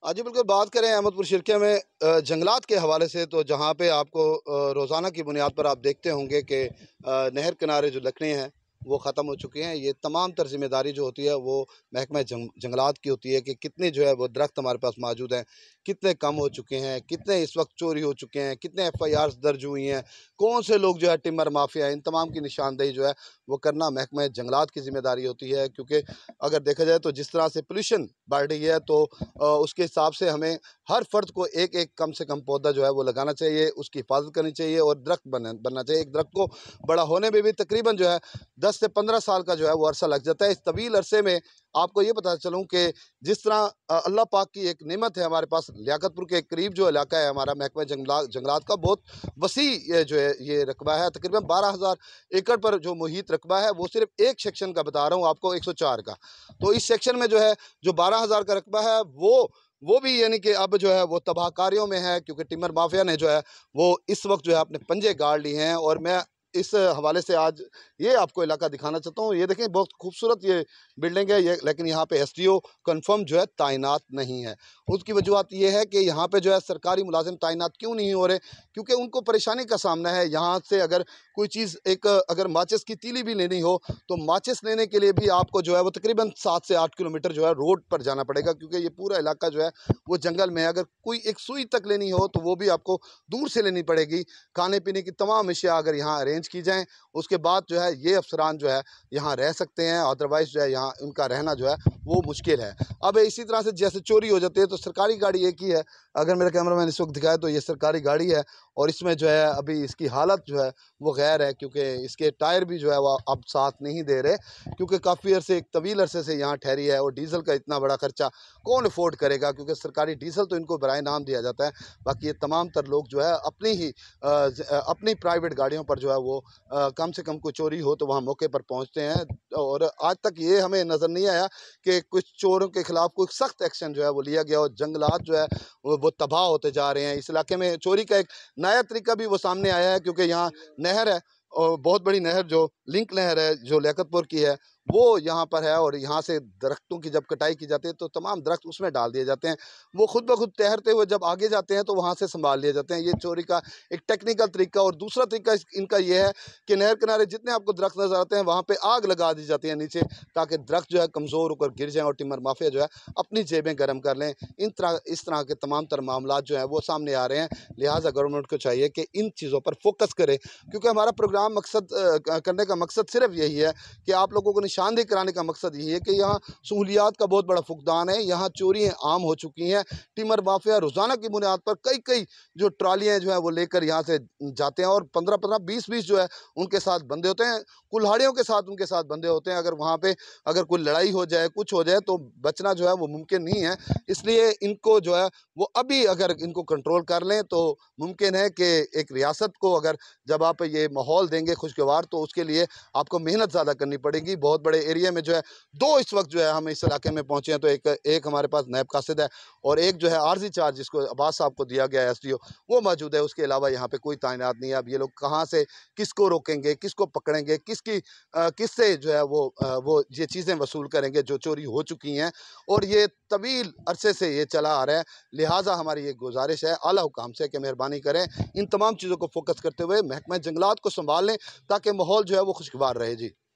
جی بالکل بات کریں احمد پور شرکیہ میں جنگلات کے حوالے سے تو جہاں پہ آپ کو روزانہ کی بنیاد پر آپ دیکھتے ہوں گے کہ نہر کنارے جو لکڑیاں ہیں وہ ختم ہو چکی ہیں۔ یہ تمام تر ذمہ داری جو ہوتی ہے وہ محکمہ جنگلات کی ہوتی ہے کہ کتنے جو ہے وہ درخت ہمارے پاس موجود ہیں، کتنے کم ہو چکے ہیں، کتنے اس وقت چوری ہو چکے ہیں، کتنے ایف آئی آرز درج ہوئی ہیں، کون سے لوگ جو ہے ٹمبر مافیا ہیں، ان تمام کی نشاندہی جو ہے وہ کرنا محکمہ جنگلات کی ذمہ داری ہوتی ہے۔ کیونکہ اگر دیکھا جائے تو جس طرح سے پولیوشن بڑھ رہی ہے تو اس کے حساب سے ہمیں ہر فرد کو ایک ایک کم سے کم پودا جو ہے وہ لگانا چاہیے، اس کی حفاظت کرنی چاہیے اور درخت بننا چاہیے۔ ایک درخت کو بڑا ہونے میں بھی تقریباً جو ہے 10 سے 15 سال کا جو ہے وہ عرصہ لگ جاتا ہے۔ اس طویل عرصے میں آپ کو یہ پتہ چلوں کہ جس طرح اللہ پاک کی ایک نعمت ہے ہمارے پاس، لیاقت پور کے قریب جو علاقہ ہے ہمارا محکمہ جنگلات کا بہت وسیع جو ہے یہ رقبہ ہے، تقریباً 12,000 ایکڑ پر جو محیط رقبہ ہے وہ صرف ایک سیکشن کا بتا رہا ہوں آپ کو، 104 کا۔ تو اس سیکشن میں جو ہے جو 12,000 کا رقبہ ہے وہ بھی یعنی کہ اب جو ہے وہ تباہ کاریوں میں ہے، کیونکہ ٹمبر مافیا نے جو ہے وہ اس وقت جو ہے اپنے پنجے گاڑ لی ہیں۔ اور میں اس حوالے سے آج یہ آپ کو علاقہ دکھانا چاہتا ہوں۔ یہ دیکھیں بہت خوبصورت یہ بلڈنگ ہے لیکن یہاں پہ ایس ڈی او کنفرم جو ہے تعینات نہیں ہے۔ اس کی وجوہات یہ ہے کہ یہاں پہ جو ہے سرکاری ملازم تعینات کیوں نہیں ہو رہے، کیونکہ ان کو پریشانی کا سامنا ہے۔ یہاں سے اگر کوئی چیز اگر ماچس کی تیلی بھی لینی ہو تو ماچس لینے کے لیے بھی آپ کو جو ہے وہ تقریباً 7 سے 8 کلومیٹر جو ہے روڈ پر جانا پڑے گا، کیونکہ یہ پورا علاقہ جو ہے وہ جنگل میں ہے۔ اگر کوئی ایک سوئی تک لینی ہو تو وہ بھی آپ کو دور سے لینی پڑے گی۔ کھانے پینے کی تمام اشیاء اگر یہاں ارینج کی جائیں اس کے بعد جو ہے یہ افسران جو ہے یہاں رہ سکتے ہیں، ادروائز جو ہے یہاں ان کا رہنا جو ہے وہ مشکل ہے۔ اب اسی طرح سے جیسے چوری ہو جاتی ہے تو سرکاری گاڑی ایک ہی ہے، اگر میرا کیمرہ مین اس وقت دکھائے تو یہ سرکاری گاڑی ہے اور اس میں جو ہے ابھی اس کی حالت جو ہے وہ غیر ہے، کیونکہ اس کے ٹائر بھی جو ہے وہ اب ساتھ نہیں دے رہے، کیونکہ کافی عرصے ایک طویل عرصے سے یہاں ٹھہری ہے اور ڈیزل کا اتنا بڑا خرچہ کون افورڈ کرے گا، کیونکہ سرکاری ڈیزل تو ان کو برائے نام دیا جاتا ہے۔ باقی یہ تمام تر لوگ جو ہے اپنی پرائیویٹ گاڑیوں پر جو ہے وہ کم سے کم کوئی چوری ہو تو وہاں موقع پر پہنچتے ہیں۔ اور آج تک یہ ہمیں نظر نہیں آیا کہ کچھ چوروں کے خلاف کوئی سخت ایکشن جو ہے وہ لیا گیا، اور جنگلات جو ہے وہ تباہ ہوتے جا رہے ہیں۔ اس علاقے میں چوری کا ایک نیا طریقہ بھی وہ سامنے آیا ہے، کیونکہ یہاں نہر ہے اور بہت بڑی نہر جو لنک نہر ہے جو لیاقت پور کی ہے وہ یہاں پر ہے، اور یہاں سے درختوں کی جب کٹائی کی جاتی ہے تو تمام درخت اس میں ڈال دیے جاتے ہیں، وہ خود بخود تیرتے ہوئے جب آگے جاتے ہیں تو وہاں سے سنبھال لیے جاتے ہیں۔ یہ چوری کا ایک ٹیکنیکل طریقہ۔ اور دوسرا طریقہ ان کا یہ ہے کہ نہر کنارے جتنے آپ کو درخت نظر آتے ہیں وہاں پہ آگ لگا دی جاتی ہے نیچے، تاکہ درخت جو ہے کمزور ہو کر گر جائیں اور ٹمبر مافیا جو ہے اپنی جیبیں گرم کر لیں۔ اس طرح کے تمام تر معاملات جو ہیں وہ سامنے آ رہے ہیں، لہٰذا گورنمنٹ کو چاہیے کہ ان چیزوں پر فوکس کرے، کیونکہ ہمارا پروگرام کرنے کا مقصد صرف یہی ہے کہ آپ لوگوں کو نشاندہی کرانے کا مقصد یہی ہے کہ یہاں سہولیات کا بہت بڑا فقدان ہے، یہاں چوریاں عام ہو چکی ہیں۔ ٹمبر مافیا روزانہ کی بنیاد پر کئی جو ٹرالیاں جو ہیں وہ لے کر یہاں سے جاتے ہیں، اور 15 20 جو ہے ان کے ساتھ بندے ہوتے ہیں، کلہاڑیوں کے ساتھ ان کے ساتھ بندے ہوتے ہیں۔ اگر وہاں پہ اگر کوئی لڑائی ہو جائے، کچھ ہو جائے تو بچنا جو ہے وہ ممکن نہیں ہے۔ اس لیے ان کو جو ہے وہ ابھی اگر ان کو کنٹرول کر لیں تو ممکن ہے کہ ایک ریاست کو اگر جب آپ یہ ماحول دیں گے خوشگوار تو اس کے لیے آپ کو محنت زیادہ کرنی پڑے گی۔ بہت بڑے ایریا میں جو ہے اس وقت جو ہے ہم اس علاقے میں پہنچے ہیں، تو ایک ہمارے پاس نیب قاصد ہے اور ایک جو ہے عارضی چارج جس کو عباس صاحب کو دیا گیا ہے ایس ڈی او، وہ موجود ہے۔ اس کے علاوہ یہاں پہ کوئی تعینات نہیں ہے۔ اب یہ لوگ کہاں سے کس کو روکیں گے، کس کو پکڑیں گے، کس سے جو ہے وہ یہ چیزیں وصول کریں گے جو چوری ہو چکی ہیں، اور یہ طویل عرصے سے یہ چلا آ رہا ہے۔ لہٰذا ہماری یہ گزارش ہے اعلیٰ حکام سے کہ مہربانی کریں ان تمام چیزوں کو فوکس کرتے ہوئے محکمہ جنگلات کو سنبھال لیں تاکہ ماحول جو ہے وہ خوشگوار رہے۔ جی